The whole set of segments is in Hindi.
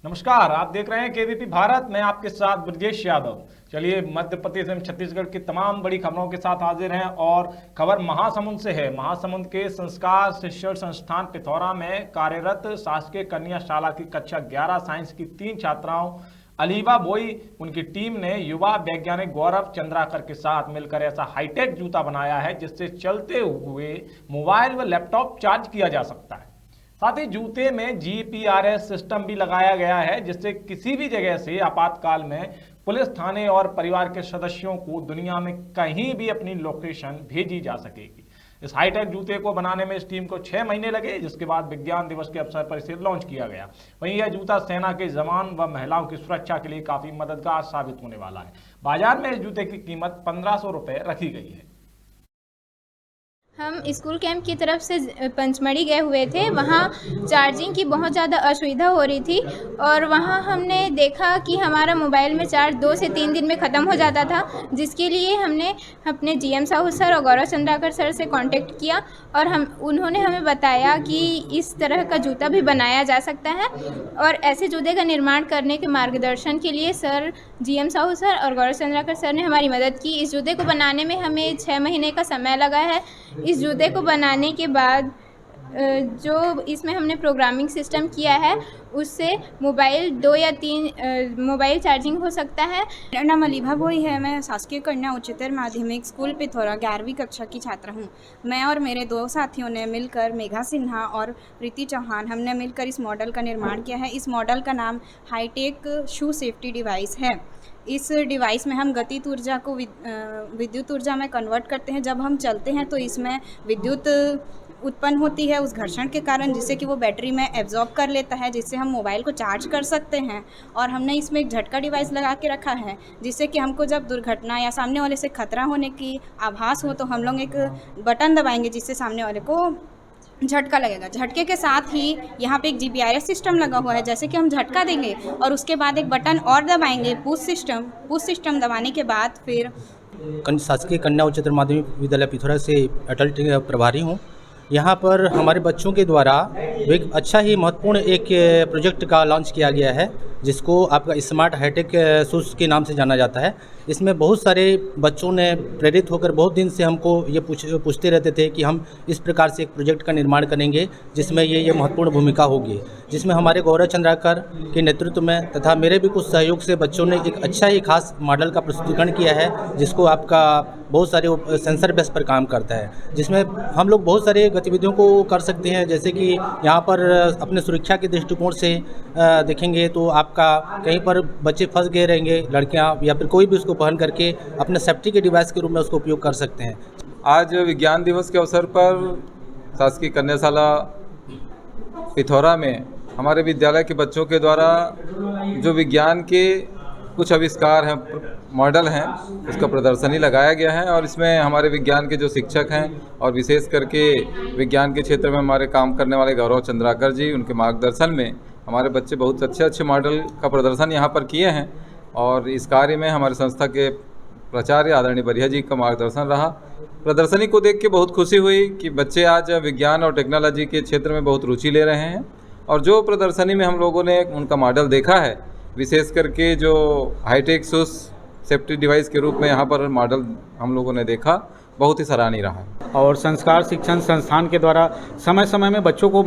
नमस्कार, आप देख रहे हैं केवीपी भारत। मैं आपके साथ ब्रजेश यादव। चलिए, मध्य प्रदेश एवं छत्तीसगढ़ की तमाम बड़ी खबरों के साथ हाजिर हैं और खबर महासमुंद से है। महासमुंद के संस्कार शिक्षण संस्थान पिथौरा में कार्यरत शासकीय कन्या शाला की कक्षा 11 साइंस की 3 छात्राओं अलीबा बोई उनकी टीम ने युवा वैज्ञानिक गौरव चंद्राकर के साथ मिलकर ऐसा हाईटेक जूता बनाया है जिससे चलते हुए मोबाइल व लैपटॉप चार्ज किया जा सकता है। साथ ही जूते में जीपीआरएस सिस्टम भी लगाया गया है जिससे किसी भी जगह से आपातकाल में पुलिस थाने और परिवार के सदस्यों को दुनिया में कहीं भी अपनी लोकेशन भेजी जा सकेगी। इस हाईटेक जूते को बनाने में इस टीम को 6 महीने लगे, जिसके बाद विज्ञान दिवस के अवसर पर इसे लॉन्च किया गया। वहीं यह जूता सेना के जवान व महिलाओं की सुरक्षा के लिए काफी मददगार साबित होने वाला है। बाजार में इस जूते की कीमत 1500 रुपए रखी गई है। हम स्कूल कैंप की तरफ से पंचमढ़ी गए हुए थे। वहाँ चार्जिंग की बहुत ज़्यादा असुविधा हो रही थी और वहाँ हमने देखा कि हमारा मोबाइल में चार्ज 2 से 3 दिन में ख़त्म हो जाता था, जिसके लिए हमने अपने जीएम साहू सर और गौरव चंद्राकर सर से कांटेक्ट किया और उन्होंने हमें बताया कि इस तरह का जूता भी बनाया जा सकता है। और ऐसे जूते का निर्माण करने के मार्गदर्शन के लिए सर जीएम साहू सर और गौरव चंद्राकर सर ने हमारी मदद की। इस जूते को बनाने में हमें 6 महीने का समय लगा है। इस जूते को बनाने के बाद जो इसमें हमने प्रोग्रामिंग सिस्टम किया है उससे मोबाइल 2 या 3 मोबाइल चार्जिंग हो सकता है। मेरा नाम अलीबा बोई है। मैं शासकीय कन्या उच्चतर माध्यमिक स्कूल पिथौरा 11वीं कक्षा की छात्रा हूँ। मैं और मेरे 2 साथियों ने मिलकर, मेघा सिन्हा और प्रीति चौहान, हमने मिलकर इस मॉडल का निर्माण किया है। इस मॉडल का नाम हाईटेक शू सेफ्टी डिवाइस है। इस डिवाइस में हम गतिज ऊर्जा को विद्युत ऊर्जा में कन्वर्ट करते हैं। जब हम चलते हैं तो इसमें विद्युत उत्पन्न होती है उस घर्षण के कारण, जिससे कि वो बैटरी में एब्जॉर्ब कर लेता है, जिससे हम मोबाइल को चार्ज कर सकते हैं। और हमने इसमें एक झटका डिवाइस लगा के रखा है, जिससे कि हमको जब दुर्घटना या सामने वाले से खतरा होने की आभास हो तो हम लोग एक बटन दबाएंगे जिससे सामने वाले को झटका लगेगा। झटके के साथ ही यहाँ पे एक जीपीआरएस सिस्टम लगा हुआ है। जैसे कि हम झटका देंगे और उसके बाद एक बटन और दबाएंगे, पुश सिस्टम दबाने के बाद फिर शासकीय कन्या उच्चतर माध्यमिक विद्यालय पिथौरा से अटल प्रभारी हूँ। यहाँ पर हमारे बच्चों के द्वारा एक अच्छा ही महत्वपूर्ण एक प्रोजेक्ट का लॉन्च किया गया है, जिसको आपका स्मार्ट हाईटेक शूज़ के नाम से जाना जाता है। इसमें बहुत सारे बच्चों ने प्रेरित होकर बहुत दिन से हमको ये पूछते रहते थे कि हम इस प्रकार से एक प्रोजेक्ट का निर्माण करेंगे जिसमें ये महत्वपूर्ण भूमिका होगी, जिसमें हमारे गौरव चंद्राकर के नेतृत्व में तथा मेरे भी कुछ सहयोग से बच्चों ने एक अच्छा ही खास मॉडल का प्रस्तुतिकरण किया है, जिसको आपका बहुत सारे सेंसर बेस पर काम करता है, जिसमें हम लोग बहुत सारे गतिविधियों को कर सकते हैं। जैसे कि यहाँ पर अपने सुरक्षा के दृष्टिकोण से देखेंगे तो आपका कहीं पर बच्चे फंस गए रहेंगे, लड़कियाँ या फिर कोई भी उसको पहन करके अपने सेफ्टी के डिवाइस के रूप में उसको उपयोग कर सकते हैं। आज विज्ञान दिवस के अवसर पर शासकीय कन्याशाला पिथौरा में हमारे विद्यालय के बच्चों के द्वारा जो विज्ञान के कुछ आविष्कार हैं, मॉडल हैं, उसका प्रदर्शनी लगाया गया है। और इसमें हमारे विज्ञान के जो शिक्षक हैं और विशेष करके विज्ञान के क्षेत्र में हमारे काम करने वाले गौरव चंद्राकर जी, उनके मार्गदर्शन में हमारे बच्चे बहुत अच्छे मॉडल का प्रदर्शन यहाँ पर किए हैं। और इस कार्य में हमारे संस्था के प्राचार्य आदरणीय बरिया जी का मार्गदर्शन रहा। प्रदर्शनी को देख के बहुत खुशी हुई कि बच्चे आज विज्ञान और टेक्नोलॉजी के क्षेत्र में बहुत रुचि ले रहे हैं। और जो प्रदर्शनी में हम लोगों ने उनका मॉडल देखा है, विशेष करके जो हाईटेक शूज़ सेफ्टी डिवाइस के रूप में यहाँ पर मॉडल हम लोगों ने देखा, बहुत ही सराहनीय रहा। और संस्कार शिक्षण संस्थान के द्वारा समय समय में बच्चों को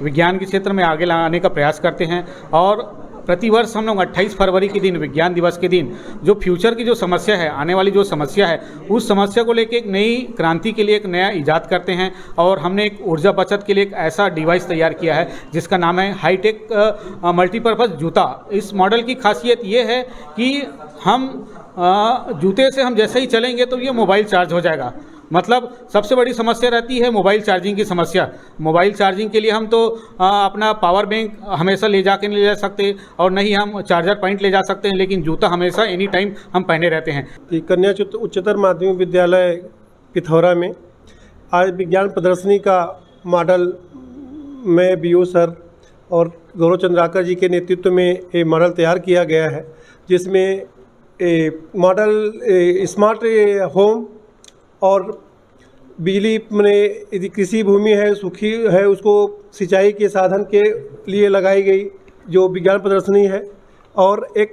विज्ञान के क्षेत्र में आगे लाने का प्रयास करते हैं। और प्रतिवर्ष हम लोग 28 फरवरी के दिन, विज्ञान दिवस के दिन, जो फ्यूचर की जो समस्या है, आने वाली जो समस्या है, उस समस्या को लेकर एक नई क्रांति के लिए एक नया इजाद करते हैं। और हमने एक ऊर्जा बचत के लिए एक ऐसा डिवाइस तैयार किया है जिसका नाम है हाईटेक मल्टीपर्पज़ जूता। इस मॉडल की खासियत ये है कि हम जूते से हम जैसे ही चलेंगे तो ये मोबाइल चार्ज हो जाएगा। सबसे बड़ी समस्या रहती है मोबाइल चार्जिंग की समस्या। मोबाइल चार्जिंग के लिए हम तो अपना पावर बैंक हमेशा ले जाके नहीं ले जा सकते और नहीं हम चार्जर पॉइंट ले जा सकते हैं, लेकिन जूता हमेशा एनी टाइम हम पहने रहते हैं। कन्या उच्चतर माध्यमिक विद्यालय पिथौरा में आज विज्ञान प्रदर्शनी का मॉडल में बीओ सर और गौरव चंद्राकर जी के नेतृत्व में ये मॉडल तैयार किया गया है, जिसमें मॉडल स्मार्ट होम और बिजली यदि कृषि भूमि है, सूखी है, उसको सिंचाई के साधन के लिए लगाई गई जो विज्ञान प्रदर्शनी है, और एक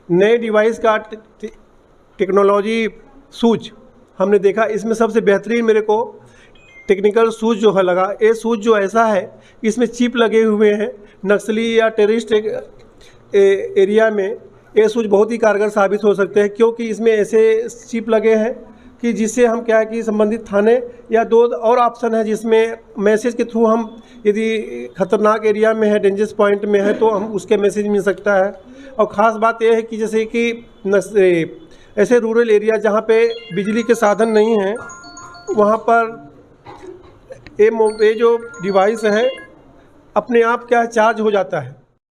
नए डिवाइस का टेक्नोलॉजी सूज हमने देखा। इसमें सबसे बेहतरीन मेरे को टेक्निकल सूज जो है लगा, ये सूज जो ऐसा है इसमें चिप लगे हुए हैं। नक्सली या टेररिस्ट एरिया में ये सूज बहुत ही कारगर साबित हो सकते हैं, क्योंकि इसमें ऐसे चिप लगे हैं कि जिससे हम क्या है कि संबंधित थाने या 2 और ऑप्शन है जिसमें मैसेज के थ्रू हम यदि खतरनाक एरिया में है, डेंजरस पॉइंट में है, तो हम उसके मैसेज मिल सकता है। और ख़ास बात यह है कि जैसे कि ऐसे रूरल एरिया जहाँ पे बिजली के साधन नहीं हैं, वहाँ पर ये जो डिवाइस है अपने आप क्या चार्ज हो जाता है।